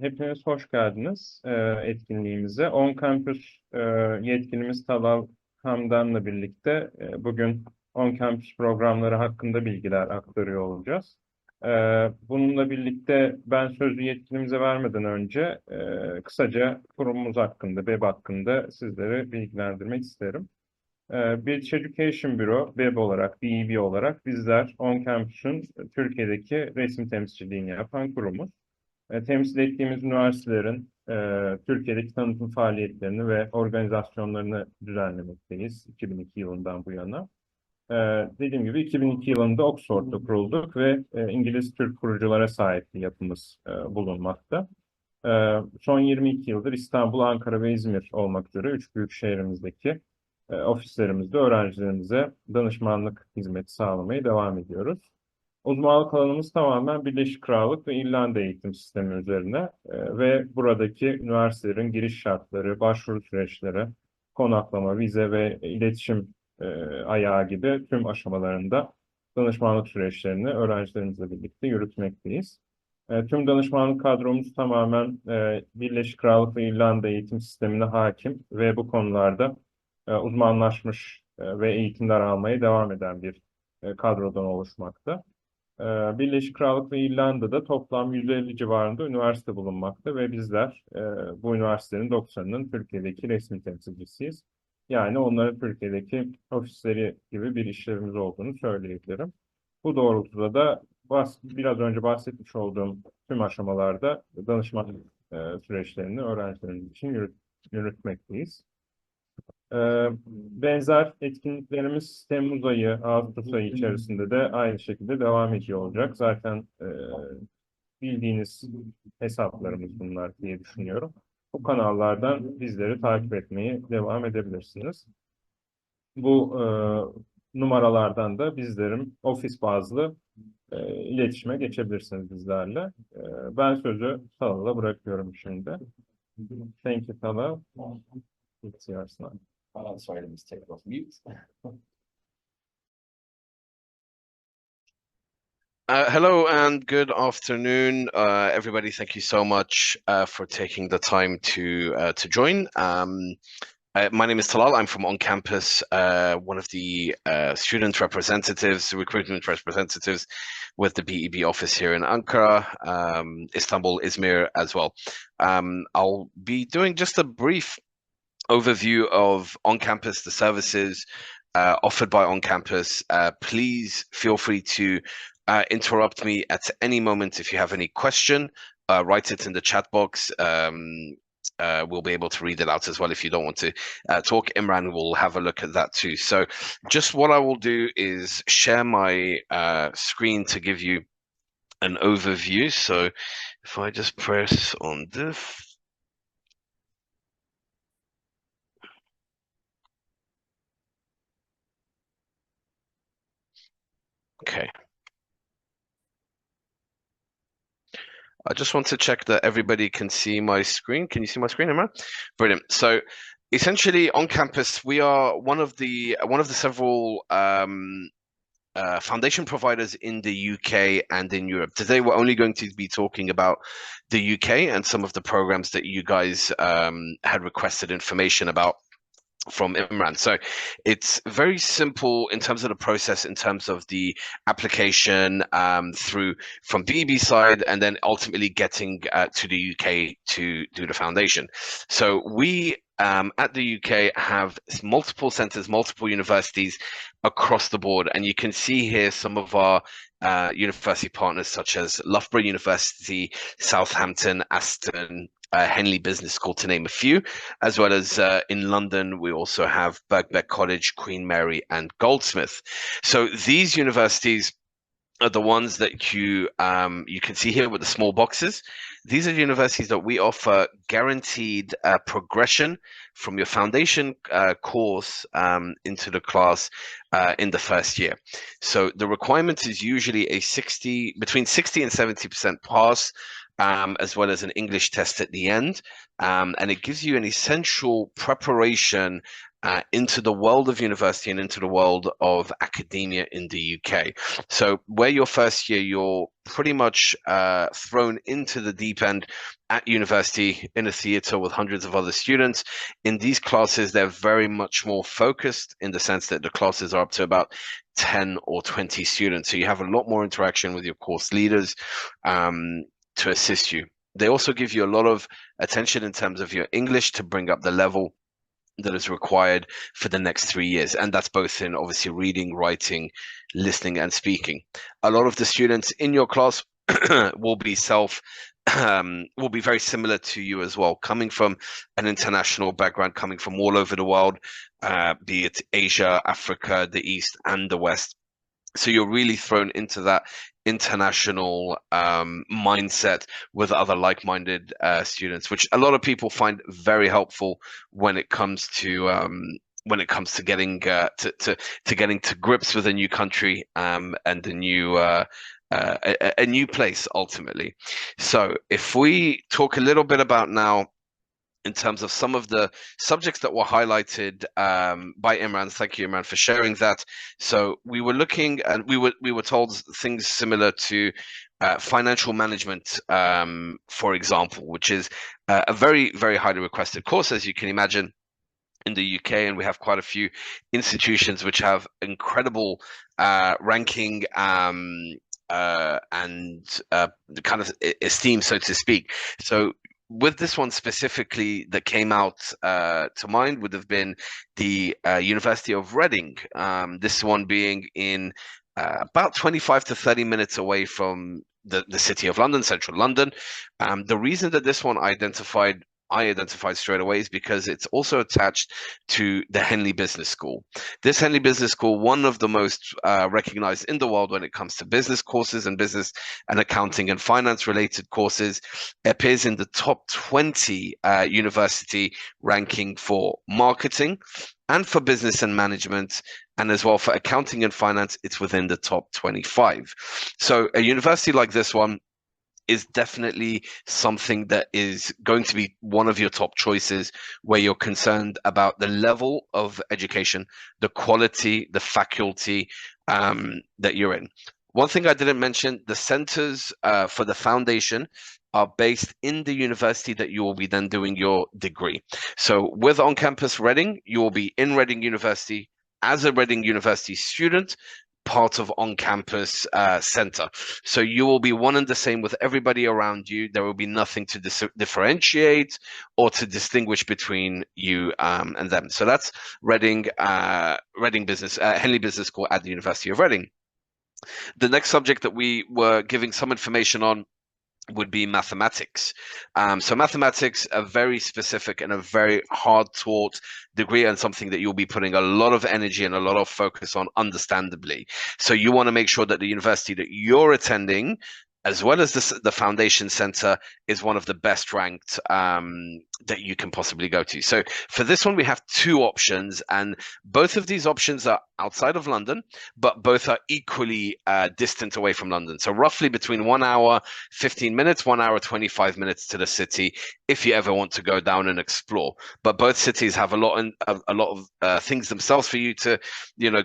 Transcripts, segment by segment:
Hepiniz hoş geldiniz etkinliğimize. OnCampus yetkilimiz Talal Hamdan'la birlikte bugün OnCampus programları hakkında bilgiler aktarıyor olacağız. E, Bununla birlikte ben sözü yetkilimize vermeden önce kısaca kurumumuz hakkında, web hakkında sizlere bilgilendirmek isterim. British Education Bureau, web olarak, BEB olarak bizler OnCampus'un Türkiye'deki resmi temsilciliğini yapan kurumuz. Temsil ettiğimiz üniversitelerin Türkiye'deki tanıtım faaliyetlerini ve organizasyonlarını düzenlemekteyiz 2002 yılından bu yana. E, Dediğim gibi 2002 yılında Oxford'da kurulduk ve İngiliz-Türk kuruculara sahip bir yapımız bulunmakta. Son 22 yıldır İstanbul, Ankara ve İzmir olmak üzere üç büyük şehrimizdeki ofislerimizde öğrencilerimize danışmanlık hizmeti sağlamaya devam ediyoruz. Uzmanlık alanımız tamamen Birleşik Krallık ve İrlanda eğitim sistemi üzerine ve buradaki üniversitelerin giriş şartları, başvuru süreçleri, konaklama, vize ve iletişim ayağı gibi tüm aşamalarında danışmanlık süreçlerini öğrencilerimizle birlikte yürütmekteyiz. Tüm danışmanlık kadromuz tamamen Birleşik Krallık ve İrlanda eğitim sistemine hakim ve bu konularda uzmanlaşmış ve eğitimler almaya devam eden bir kadrodan oluşmakta. Birleşik Krallık ve İrlanda'da toplam 150 civarında üniversite bulunmakta ve bizler bu üniversitelerin 90'ının Türkiye'deki resmi temsilcisiyiz. Yani onların Türkiye'deki ofisleri gibi bir işlevimiz olduğunu söyleyebilirim. Bu doğrultuda da biraz önce bahsetmiş olduğum tüm aşamalarda danışmanlık süreçlerini öğrencilerimiz için yürütmekteyiz. Benzer etkinliklerimiz Temmuz ayı, Ağustos ayı içerisinde de aynı şekilde devam ediyor olacak. Zaten bildiğiniz hesaplarımız bunlar diye düşünüyorum. Bu kanallardan bizleri takip etmeye devam edebilirsiniz. Bu numaralardan da bizlerin ofis bazlı iletişime geçebilirsiniz bizlerle. Ben sözü Talal'a bırakıyorum şimdi. Thank you, Talal. It's yours now. Sorry, let me take it off mute. Hello and good afternoon, everybody. Thank you so much for taking the time to join. My name is Talal. I'm from On Campus, one of the student representatives, recruitment representatives with the BEB office here in Ankara, Istanbul, Izmir as well. I'll be doing just a brief overview of On Campus, the services offered by On Campus. Please feel free to interrupt me at any moment if you have any question. Write it in the chat box. We'll be able to read it out as well if you don't want to talk. Imran will have a look at that too. So just what I will do is share my screen to give you an overview. So if I just press on this. Okay. I just want to check that everybody can see my screen. Can you see my screen, Imran? Brilliant. So essentially on campus, we are one of the several foundation providers in the UK and in Europe. Today, we're only going to be talking about the UK and some of the programs that you guys had requested information about from Imran. So it's very simple in terms of the process, in terms of the application through from BEB side, and then ultimately getting to the UK to do the foundation. So we at the UK have multiple centers, multiple universities across the board, and you can see here some of our university partners such as Loughborough University, Southampton, Aston, Henley Business School, to name a few, as well as in London, we also have Birkbeck College, Queen Mary, and Goldsmith. So these universities are the ones that you can see here with the small boxes. These are universities that we offer guaranteed progression from your foundation course into the class in the first year. So the requirement is usually between 60 and 70% pass, as well as an English test at the end. And it gives you an essential preparation into the world of university and into the world of academia in the UK. So where your first year, you're pretty much thrown into the deep end at university in a theater with hundreds of other students. In these classes, they're very much more focused in the sense that the classes are up to about 10 or 20 students. So you have a lot more interaction with your course leaders to assist you. They also give you a lot of attention in terms of your English to bring up the level that is required for the next 3 years. And that's both in obviously reading, writing, listening, and speaking. A lot of the students in your class will be very similar to you as well, coming from an international background, coming from all over the world, be it Asia, Africa, the East, and the West. So you're really thrown into that international mindset with other like-minded students, which a lot of people find very helpful when it comes to getting getting to grips with a new country and a new place ultimately. So if we talk a little bit about now in terms of some of the subjects that were highlighted by Imran. Thank you, Imran, for sharing that. So we were looking, and we were told things similar to financial management, for example, which is a very, very highly requested course, as you can imagine, in the UK, and we have quite a few institutions which have incredible ranking and kind of esteem, so to speak. So with this one specifically that came out to mind would have been the University of Reading. This one being in about 25 to 30 minutes away from the city of London, central London. The reason that this one I identified straight away is because it's also attached to the Henley Business School. This Henley Business School, one of the most recognized in the world when it comes to business courses and business and accounting and finance related courses, appears in the top 20 university ranking for marketing and for business and management, and as well for accounting and finance, it's within the top 25. So a university like this one is definitely something that is going to be one of your top choices where you're concerned about the level of education, the quality, the faculty that you're in. One thing I didn't mention, the centers for the foundation are based in the university that you will be then doing your degree. So with On Campus Reading, you will be in Reading University as a Reading University student, part of on-campus center. So you will be one and the same with everybody around you. There will be nothing to differentiate or to distinguish between you and them. So that's Reading Business, Henley Business School at the University of Reading. The next subject that we were giving some information on would be mathematics. So mathematics, a very specific and a very hard taught degree, and something that you'll be putting a lot of energy and a lot of focus on, understandably. So you want to make sure that the university that you're attending, as well as the foundation center, is one of the best ranked that you can possibly go to. So for this one, we have two options, and both of these options are outside of London, but both are equally distant away from London. So roughly between 1 hour, 15 minutes, 1 hour, 25 minutes to the city, if you ever want to go down and explore. But both cities have a lot of things themselves for you to,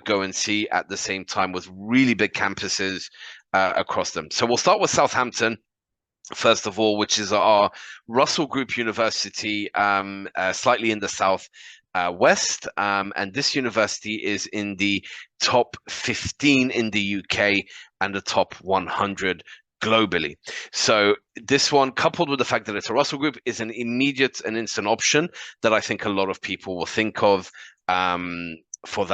go and see at the same time, with really big campuses across them. So we'll start with Southampton, first of all, which is our Russell Group University, slightly in the south west. And this university is in the top 15 in the UK and the top 100 globally. So this one, coupled with the fact that it's a Russell Group, is an immediate and instant option that I think a lot of people will think of for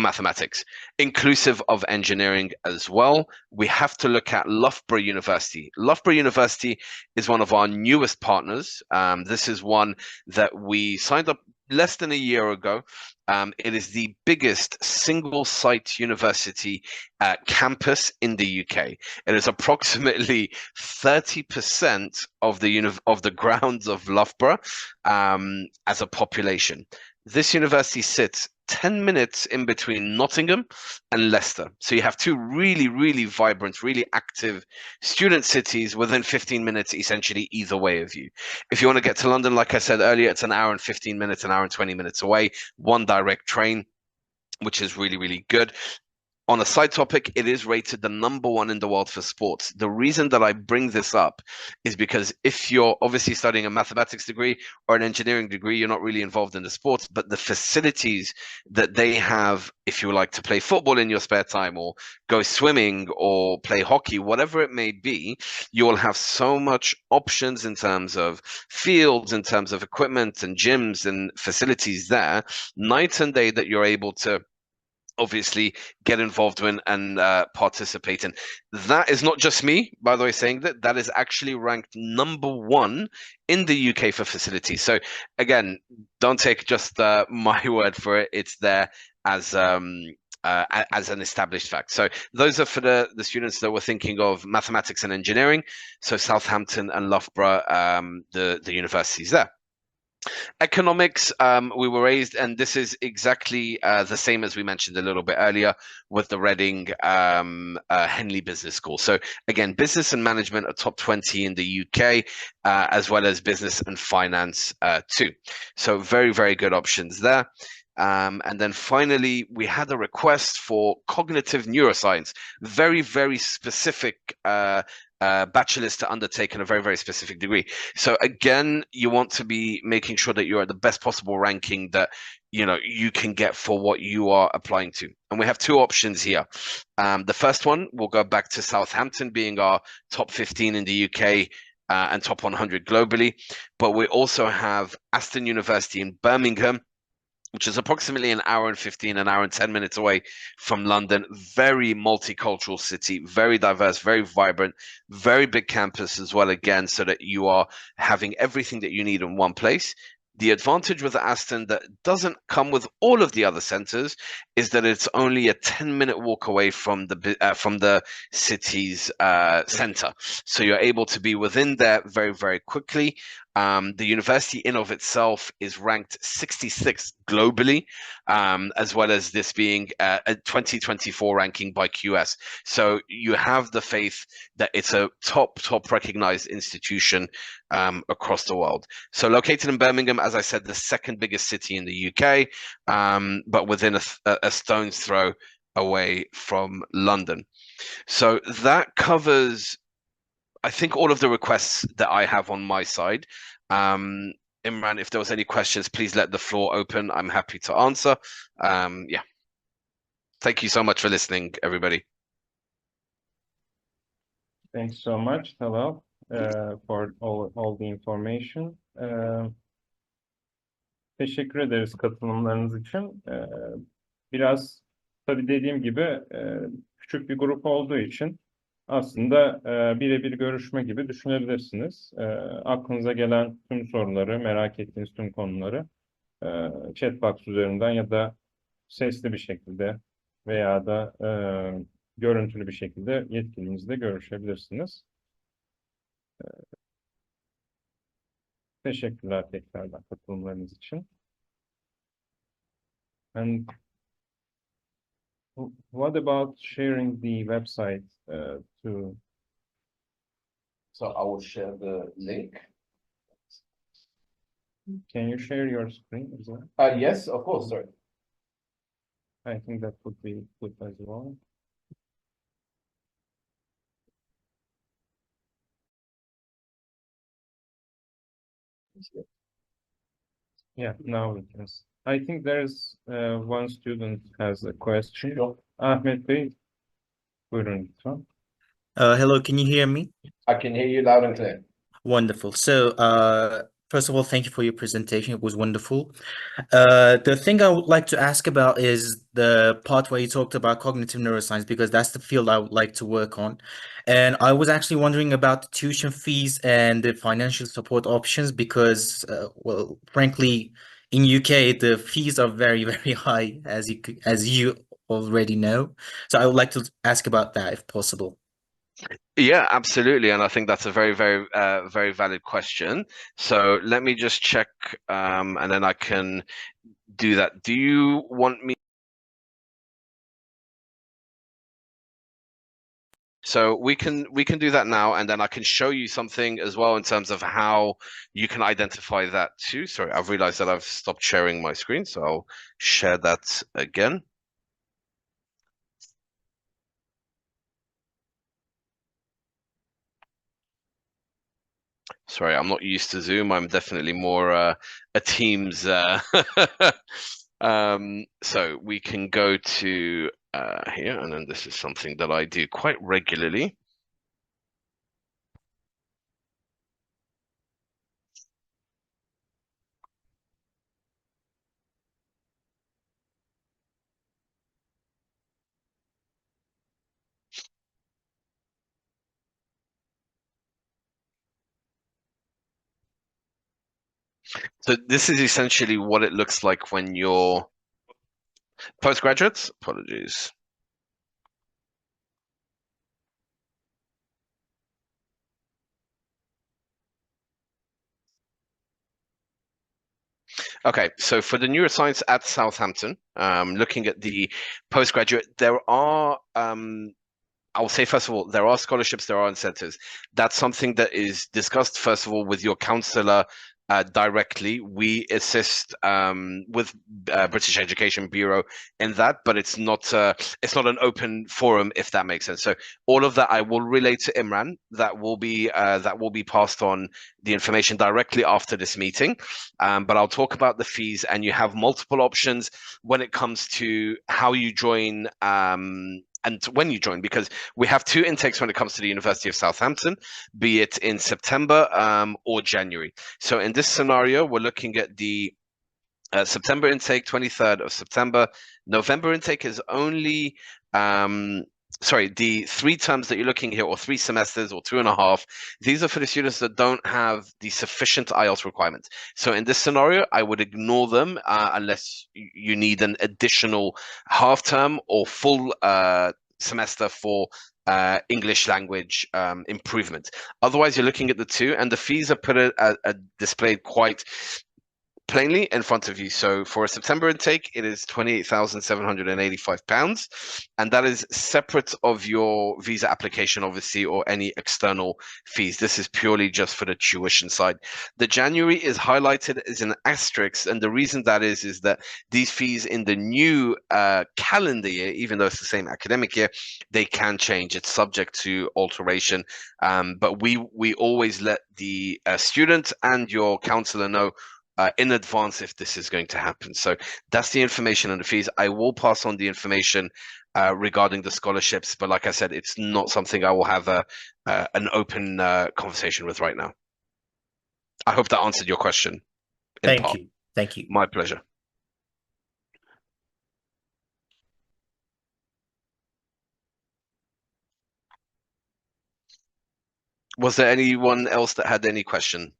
mathematics, inclusive of engineering as well. We have to look at Loughborough University. Loughborough University is one of our newest partners. This is one that we signed up less than a year ago. It is the biggest single site university campus in the UK. It is approximately 30% of the grounds of Loughborough as a population. This university sits 10 minutes in between Nottingham and Leicester. So you have two really, really vibrant, really active student cities within 15 minutes, essentially either way of you. If you want to get to London, like I said earlier, it's 1 hour and 15 minutes, 1 hour and 20 minutes away, one direct train, which is really, really good. On a side topic, it is rated the #1 in the world for sports. The reason that I bring this up is because if you're obviously studying a mathematics degree or an engineering degree, you're not really involved in the sports, but the facilities that they have, if you like to play football in your spare time or go swimming or play hockey, whatever it may be, you will have so much options in terms of fields, in terms of equipment and gyms and facilities there, night and day, that you're able to obviously get involved in and participate in. That is not just me, by the way, saying that. That is actually ranked #1 in the UK for facilities. So again, don't take just my word for it. It's there as an established fact. So those are for the students that were thinking of mathematics and engineering. So Southampton and Loughborough, the universities there. Economics, we were raised, and this is exactly the same as we mentioned a little bit earlier with the Reading Henley Business School. So again, business and management are top 20 in the UK, as well as business and finance too. So very, very good options there. And then finally, we had a request for cognitive neuroscience, very, very specific bachelor's to undertake in a very, very specific degree. So again, you want to be making sure that you're at the best possible ranking that you can get for what you are applying to. And we have two options here. The first one, we'll go back to Southampton being our top 15 in the UK and top 100 globally. But we also have Aston University in Birmingham, which is approximately an hour and 15, an hour and 10 minutes away from London. Very multicultural city, very diverse, very vibrant, very big campus as well, again, so that you are having everything that you need in one place. The advantage with Aston that doesn't come with all of the other centers is that it's only a 10-minute walk away from the city's center. So you're able to be within there very, very quickly. The university in of itself is ranked 66th globally, as well as this being a 2024 ranking by QS. So you have the faith that it's a top recognized institution across the world. So located in Birmingham, as I said, the second biggest city in the UK, but within a stone's throw away from London. So that covers, I think, all of the requests that I have on my side. Imran, if there was any questions, please let the floor open. I'm happy to answer. Yeah. Thank you so much for listening, everybody. Thanks so much, Talal, for all the information. Teşekkür ederiz katılımlarınız için. Biraz tabii dediğim gibi küçük bir grup olduğu için aslında birebir görüşme gibi düşünebilirsiniz. Aklınıza gelen tüm soruları, merak ettiğiniz tüm konuları chat box üzerinden ya da sesli bir şekilde veya da görüntülü bir şekilde yetkilinizle görüşebilirsiniz. Teşekkürler tekrardan katılımlarınız için. And what about sharing the website to? So I will share the link. Can you share your screen as well? Yes, of course, sorry. I think that would be good as well. Yeah, now we can. I think there's one student has a question. Sure. Ahmet Bey, buyurun lütfen. Hello, can you hear me? I can hear you loud and clear. Wonderful. So, first of all, thank you for your presentation. It was wonderful. The thing I would like to ask about is the part where you talked about cognitive neuroscience, because that's the field I would like to work on. And I was actually wondering about the tuition fees and the financial support options because, well, frankly, in UK, the fees are very, very high, as you already know. So I would like to ask about that if possible. Yeah, absolutely. And I think that's a very, very, very valid question. So let me just check, and then I can do that. Do you want me? So we can do that now, and then I can show you something as well in terms of how you can identify that too. Sorry, I've realized that I've stopped sharing my screen, so I'll share that again. Sorry, I'm not used to Zoom. I'm definitely more a Teams. So we can go to here, and then this is something that I do quite regularly. So this is essentially what it looks like when you're postgraduates. Apologies. Okay, so for the neuroscience at Southampton, looking at the postgraduate, there are I will say, first of all, there are scholarships, there are incentives. That's something that is discussed, first of all, with your counselor directly. We assist with British Education Bureau in that, but it's not an open forum, if that makes sense. So all of that I will relay to Imran. That will be passed on the information directly after this meeting. But I'll talk about the fees, and you have multiple options when it comes to how you join. And when you join, because we have two intakes when it comes to the University of Southampton, be it in September or January. So in this scenario, we're looking at the September intake, 23rd of September. November intake is only, the 3 terms that you're looking here, or 3 semesters, or 2.5. These are for the students that don't have the sufficient IELTS requirements. So in this scenario, I would ignore them unless you need an additional half term or full semester for English language improvement. Otherwise, you're looking at the 2, and the fees are displayed quite plainly in front of you. So for a September intake, it is £28,785, and that is separate of your visa application, obviously, or any external fees. This is purely just for the tuition side. The January is highlighted as an asterisk, and the reason that is that these fees in the new calendar year, even though it's the same academic year, they can change. It's subject to alteration, but we always let the student and your counselor know in advance if this is going to happen. So that's the information on the fees. I will pass on the information regarding the scholarships, but like I said, it's not something I will have an open conversation with right now. I hope that answered your question. Thank you. Thank you. My pleasure. Was there anyone else that had any question?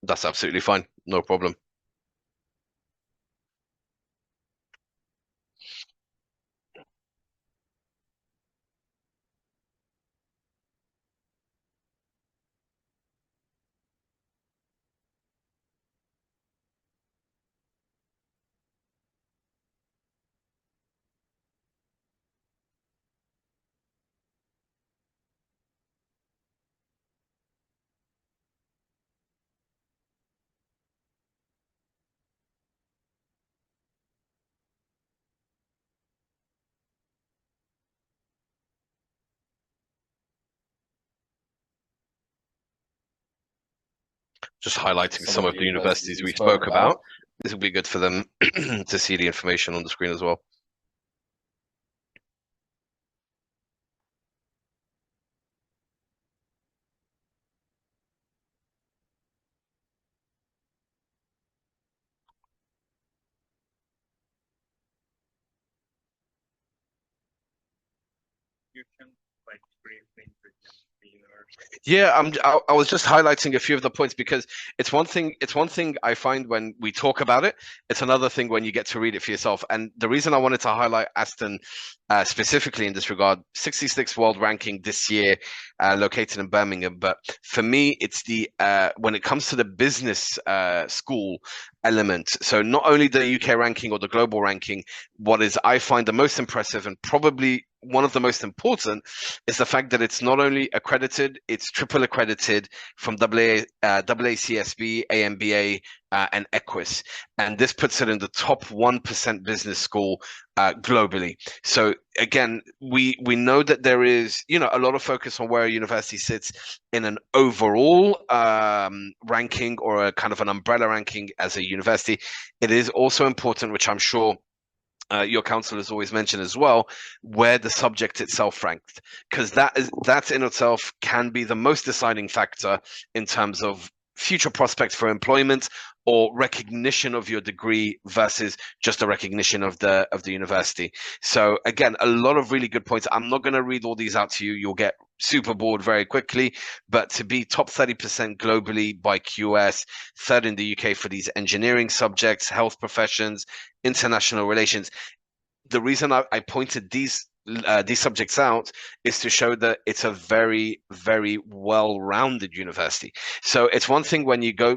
That's absolutely fine. No problem. Just highlighting some of the universities we spoke about. This will be good for them to see the information on the screen as well. You can like briefly introduce the university. Yeah, I was just highlighting a few of the points because it's one thing I find when we talk about it. It's another thing when you get to read it for yourself. And the reason I wanted to highlight Aston specifically in this regard, 66th world ranking this year, located in Birmingham. But for me, it's the when it comes to the business school element. So not only the UK ranking or the global ranking, what is I find the most impressive and probably one of the most important is the fact that it's not only accredited, it's triple accredited from AACSB, AMBA, and Equus. And this puts it in the top 1% business school globally. So again, we know that there is, you know, a lot of focus on where a university sits in an overall ranking or a kind of an umbrella ranking as a university. It is also important, which I'm sure your council has always mentioned as well, where the subject itself ranked, because that in itself can be the most deciding factor in terms of future prospects for employment or recognition of your degree versus just a recognition of the university. So again, a lot of really good points. I'm not going to read all these out to you. You'll get super bored very quickly, but to be top 30% globally by QS, third in the UK for these engineering subjects, health professions, international relations. The reason I pointed these subjects out is to show that it's a very, very well-rounded university. So it's one thing when you go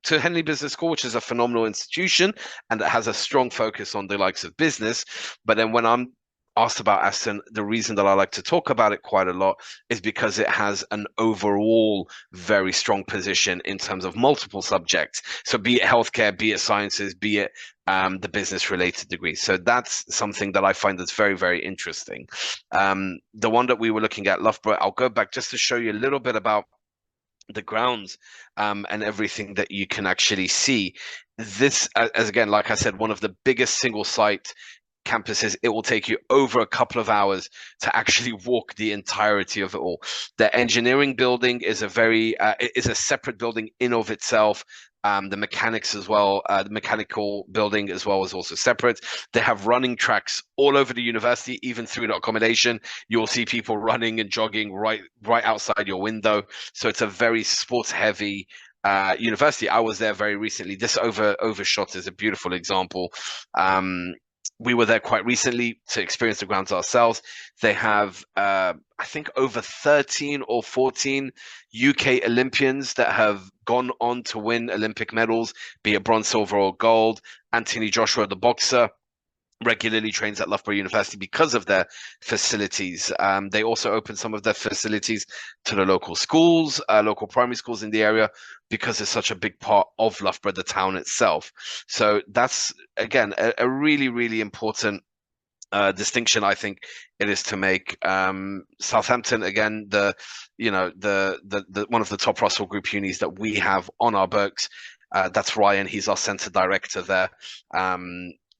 to Henley Business School, which is a phenomenal institution and that has a strong focus on the likes of business. But then when I'm asked about Aston, the reason that I like to talk about it quite a lot is because it has an overall very strong position in terms of multiple subjects. So be it healthcare, be it sciences, be it the business related degrees. So that's something that I find that's very, very interesting. The one that we were looking at, Loughborough, I'll go back just to show you a little bit about the grounds and everything that you can actually see. This, as again, like I said, one of the biggest single site campuses. It will take you over a couple of hours to actually walk the entirety of it all. The engineering building is a separate building in of itself. The mechanics as well, the mechanical building as well is also separate. They have running tracks all over the university, even through the accommodation. You'll see people running and jogging right outside your window. So it's a very sports heavy university. I was there very recently. This overshot is a beautiful example. We were there quite recently to experience the grounds ourselves. They have, I think, over 13 or 14 UK Olympians that have gone on to win Olympic medals, be it bronze, silver, or gold. Anthony Joshua, the boxer, regularly trains at Loughborough University because of their facilities. They also open some of their facilities to the local schools, local primary schools in the area, because it's such a big part of Loughborough, the town itself. So that's, again, a really, really important distinction I think it is to make. Southampton, again, the one of the top Russell Group unis that we have on our books. That's Ryan. He's our center director there.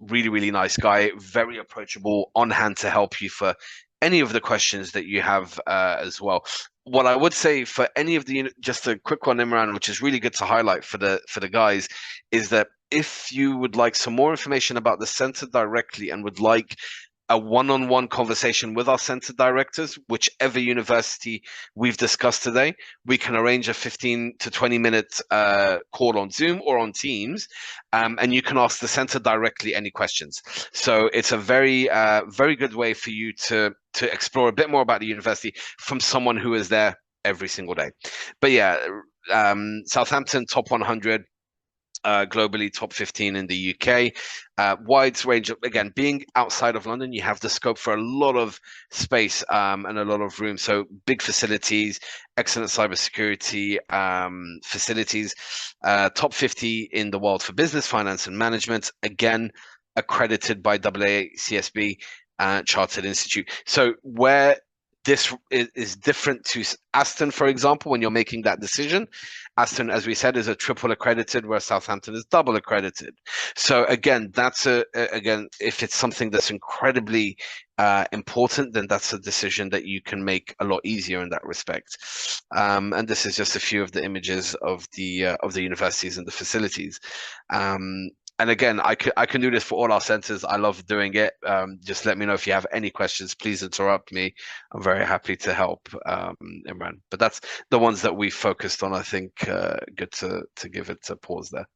Really, really nice guy, very approachable, on hand to help you for any of the questions that you have as well. What I would say for any of the, just a quick one, Imran, which is really good to highlight for the guys, is that if you would like some more information about the center directly and would like a one-on-one conversation with our center directors, whichever university we've discussed today, we can arrange a 15 to 20-minute call on Zoom or on Teams, and you can ask the center directly any questions. So it's a very, very good way for you to explore a bit more about the university from someone who is there every single day. But yeah, Southampton, top 100. Globally, top 15 in the UK. Wide range of, again, being outside of London, you have the scope for a lot of space and a lot of room. So big facilities, excellent cybersecurity facilities. Top 50 in the world for business, finance, and management. Again, accredited by AACSB, Chartered Institute. So where this is different to Aston, for example, when you're making that decision. Aston, as we said, is a triple accredited, where Southampton is double accredited. So again, that's again, if it's something that's incredibly important, then that's a decision that you can make a lot easier in that respect. And this is just a few of the images of the universities and the facilities. And again, I can do this for all our centers. I love doing it. Just let me know if you have any questions. Please interrupt me. I'm very happy to help, Imran. But that's the ones that we focused on. I think good to give it a pause there.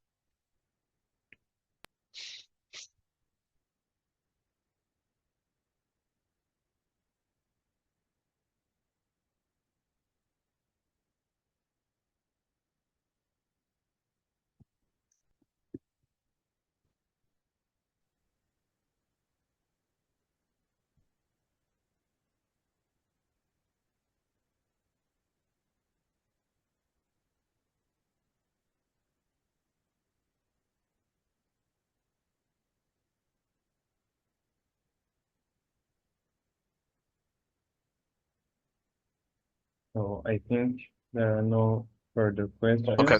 So I think there are no further questions. Okay.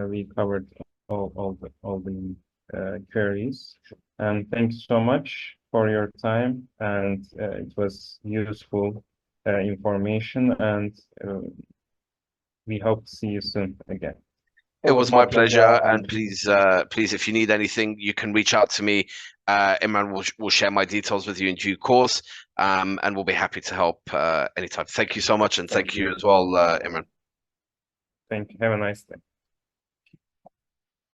We covered all the queries. And thank you so much for your time. And it was useful information. And we hope to see you soon again. It was my pleasure, and please, if you need anything, you can reach out to me. Imran will share my details with you in due course, and we'll be happy to help anytime. Thank you so much, and thank you as well, Imran. Thank you. Have a nice day.